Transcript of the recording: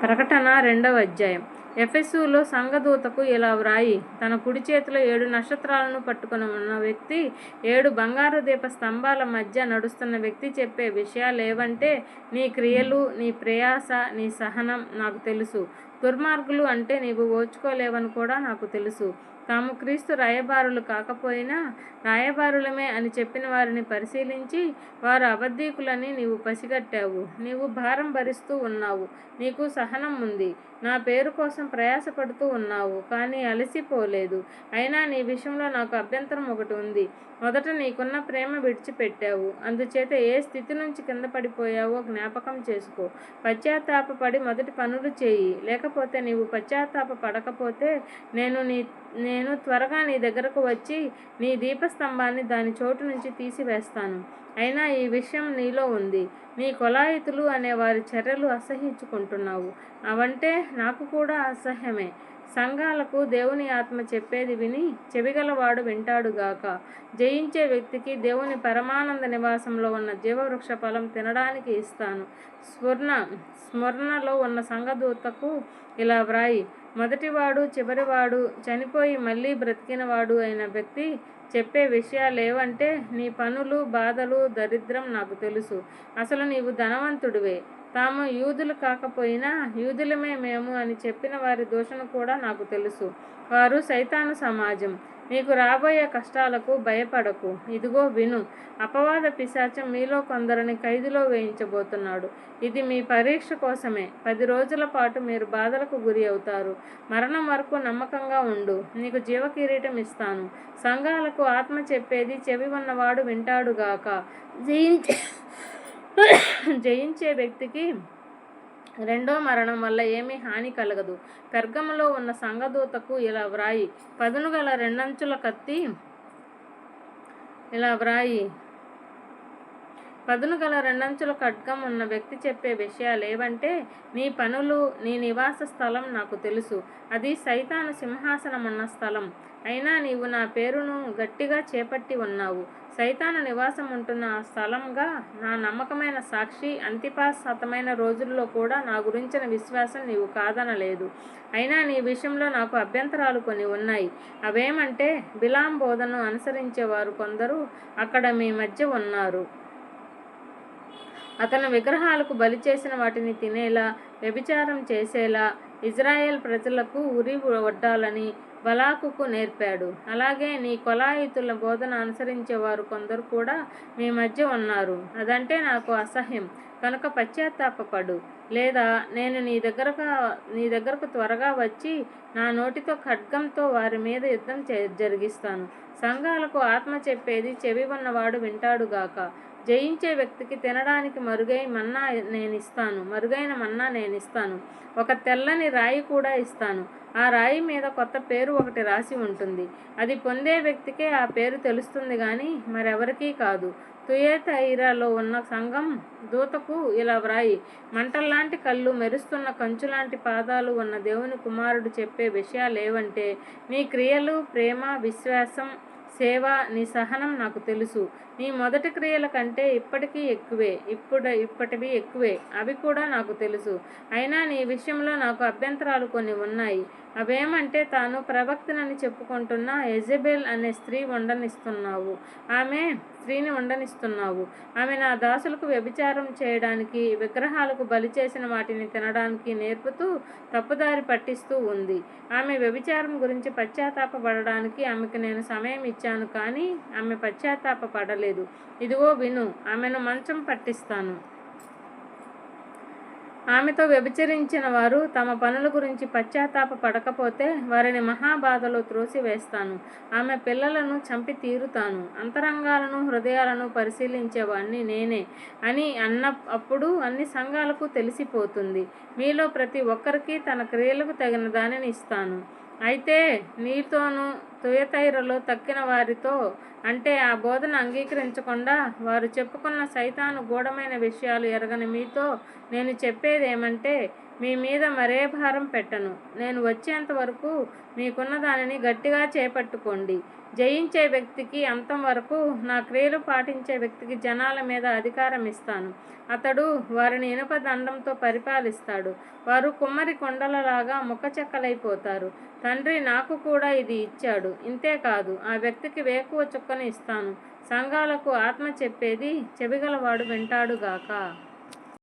ప్రకటన 2వ అధ్యాయం. ఎఫెసులో సంఘదూతకు ఇలా వ్రాయి, తన కుడి చేతిలో 7 నక్షత్రాలను పట్టుకుని ఉన్న వ్యక్తి, 7 బంగారు దీప స్తంభాల మధ్య నడుస్తున్న వ్యక్తి చెప్పే విషయాలేవంటే, నీ క్రియలు, నీ ప్రయాస, నీ సహనం నాకు తెలుసు. దుర్మార్గులు అంటే నీవు ఓర్చుకోలేవని కూడా నాకు తెలుసు. తాము క్రీస్తు రాయబారులు కాకపోయినా రాయబారులమే అని చెప్పిన వారిని పరిశీలించి, వారు అబద్ధీకులని నీవు పసిగట్టావు. నీవు భారం భరిస్తూ ఉన్నావు, నీకు సహనం ఉంది, నా పేరు కోసం ప్రయాసపడుతూ ఉన్నావు, కానీ అలసిపోలేదు. అయినా నీ విషయంలో నాకు అభ్యంతరం ఒకటి ఉంది. మొదట నీకున్న ప్రేమ విడిచిపెట్టావు. అందుచేత ఏ స్థితి నుంచి కింద పడిపోయావో జ్ఞాపకం చేసుకో. పశ్చాత్తాపపడి మొదటి పనులు చేయి. లేకపోతే నీవు పశ్చాత్తాప పడకపోతే నేను త్వరగా నీ దగ్గరకు వచ్చి నీ దీపస్తంభాన్ని దాని చోటు నుంచి తీసివేస్తాను. అయినా ఈ విషయం నీలో ఉంది. నీ కొలాయితులు అనే వారి చర్యలు అసహ్యించుకుంటున్నావు. అవంటే నాకు కూడా అసహ్యమే. సంఘాలకు దేవుని ఆత్మ చెప్పేది విని చెవిగలవాడు వింటాడుగాక. జయించే వ్యక్తికి దేవుని పరమానంద నివాసంలో ఉన్న జీవవృక్ష ఫలం తినడానికి ఇస్తాను. స్మరణలో ఉన్న సంఘదూతకు ఇలా వ్రాయి, మొదటివాడు చివరివాడు చనిపోయి మళ్ళీ బ్రతికినవాడు అయిన వ్యక్తి చెప్పే విషయాలేవంటే, నీ పనులు, బాధలు, దరిద్రం నాకు తెలుసు. అసలు నీవు ధనవంతుడివే. తాము యూదులు కాకపోయినా యూదులమే మేము అని చెప్పిన వారి దూషణ కూడా నాకు తెలుసు. వారు సైతాను సమాజం. నీకు రాబోయే కష్టాలకు భయపడకు. ఇదిగో విను, అపవాద పిశాచం మీలో కొందరిని ఖైదులో వేయించబోతున్నాడు. ఇది మీ పరీక్ష కోసమే. 10 రోజుల పాటు మీరు బాధలకు గురి అవుతారు. మరణం వరకు నమ్మకంగా ఉండు, నీకు జీవకిరీటం ఇస్తాను. సంఘాలకు ఆత్మ చెప్పేది చెవి ఉన్నవాడు వింటాడుగాక. జయించే వ్యక్తికి రెండో మరణం వల్ల ఏమీ హాని కలగదు. పెర్గములో ఉన్న సంఘదూతకు ఇలా వ్రాయి, పదును గల 2 అంచుల కత్తి ఇలా వ్రాయి, పదును గల 2 అంచుల ఖడ్గం ఉన్న వ్యక్తి చెప్పే విషయాలేవంటే, నీ పనులు, నీ నివాస స్థలం నాకు తెలుసు. అది సైతాను సింహాసనం ఉన్న స్థలం. అయినా నీవు నా పేరును గట్టిగా చేపట్టి ఉన్నావు. సైతాను నివాసం ఉంటున్న ఆ స్థలంగా నా నమ్మకమైన సాక్షి అంతిపాస్ హతమైన రోజుల్లో కూడా నా గురించిన విశ్వాసం నీవు కాదనలేదు. అయినా నీ విషయంలో నాకు అభ్యంతరాలు కొన్ని ఉన్నాయి. అవేమంటే, బిలాం బోధను అనుసరించేవారు కొందరు అక్కడ మీ మధ్య ఉన్నారు. అతను విగ్రహాలకు బలి చేసిన వాటిని తినేలా, వ్యభిచారం చేసేలా ఇజ్రాయేల్ ప్రజలకు ఉరి వడ్డాలని బలాకుకు నేర్పాడు. అలాగే నీ కొలాయితుల బోధన అనుసరించేవారు కొందరు కూడా మీ మధ్య ఉన్నారు. అదంటే నాకు అసహ్యం. కనుక పశ్చాత్తాపపడు, లేదా నేను నీ దగ్గరకు త్వరగా వచ్చి నా నోటితో ఖడ్గంతో వారి మీద యుద్ధం జరిగిస్తాను. సంఘాలకు ఆత్మ చెప్పేది చెవి ఉన్నవాడు వింటాడుగాక. జయించే వ్యక్తికి తినడానికి మరుగైన మన్నా నేనిస్తాను. ఒక తెల్లని రాయి కూడా ఇస్తాను. ఆ రాయి మీద కొత్త పేరు ఒకటి రాసి ఉంటుంది. అది పొందే వ్యక్తికే ఆ పేరు తెలుస్తుంది కానీ మరెవరికీ కాదు. తుయతైరాలో ఉన్న సంఘం దూతకు ఇలా వ్రాయి, మంటల్లాంటి కళ్ళు, మెరుస్తున్న కంచులాంటి పాదాలు ఉన్న దేవుని కుమారుడు చెప్పే విషయాలేవంటే, నీ క్రియలు, ప్రేమ, విశ్వాసం, సేవ, నీ సహనం నాకు తెలుసు. నీ మొదటి క్రియల కంటే ఇప్పటివి ఎక్కువే. అవి కూడా నాకు తెలుసు. అయినా నీ విషయంలో నాకు అభ్యంతరాలు కొన్ని ఉన్నాయి. అవేమంటే, తాను ప్రవక్తనని చెప్పుకుంటున్న యెజబెల్ అనే స్త్రీని ఉండనిస్తున్నావు. ఆమె నా దాసులకు వ్యభిచారం చేయడానికి, విగ్రహాలకు బలి చేసిన వాటిని తినడానికి నేర్పుతూ తప్పుదారి పట్టిస్తూ ఉంది. ఆమె వ్యభిచారం గురించి పశ్చాత్తాపపడడానికి ఆమెకు నేను సమయం ఇచ్చాను, కానీ ఆమె పశ్చాత్తాప పడలేదు. ఇదిగో విను, ఆమెను మంచం పట్టిస్తాను. ఆమెతో వ్యభిచరించిన వారు తమ పనుల గురించి పశ్చాత్తాప పడకపోతే వారిని మహాబాధలో త్రోసివేస్తాను. ఆమె పిల్లలను చంపి తీరుతాను. అంతరంగాలను, హృదయాలను పరిశీలించేవాణ్ణి నేనే అని అప్పుడు అన్ని సంఘాలకు తెలిసిపోతుంది. మీలో ప్రతి ఒక్కరికి తన క్రియలకు తగిన దానిని ఇస్తాను. అయితే నీతోనూ తుయతైరలో తక్కిన వారితో, అంటే ఆ బోధన అంగీకరించకుండా వారు చెప్పుకున్న సైతాను గూఢమైన విషయాలు ఎరగని మీతో నేను చెప్పేదేమంటే, మీ మీద మరే భారం పెట్టను. నేను వచ్చేంత వరకు మీకున్న దానిని గట్టిగా చేపట్టుకోండి. జయించే వ్యక్తికి అంతం వరకు, నా క్రియలు పాటించే వ్యక్తికి జనాల మీద అధికారం ఇస్తాను. అతడు వారిని ఇనుప దండంతో పరిపాలిస్తాడు. వారు కుమ్మరి కొండలలాగా ముక్కచెక్కలైపోతారు. తండ్రి నాకు కూడా ఇది ఇచ్చాడు. ఇంతేకాదు, ఆ వ్యక్తికి వేకువ చుక్కను ఇస్తాను. సంఘాలకు ఆత్మ చెప్పేది చెవిగలవాడు వింటాడుగాక.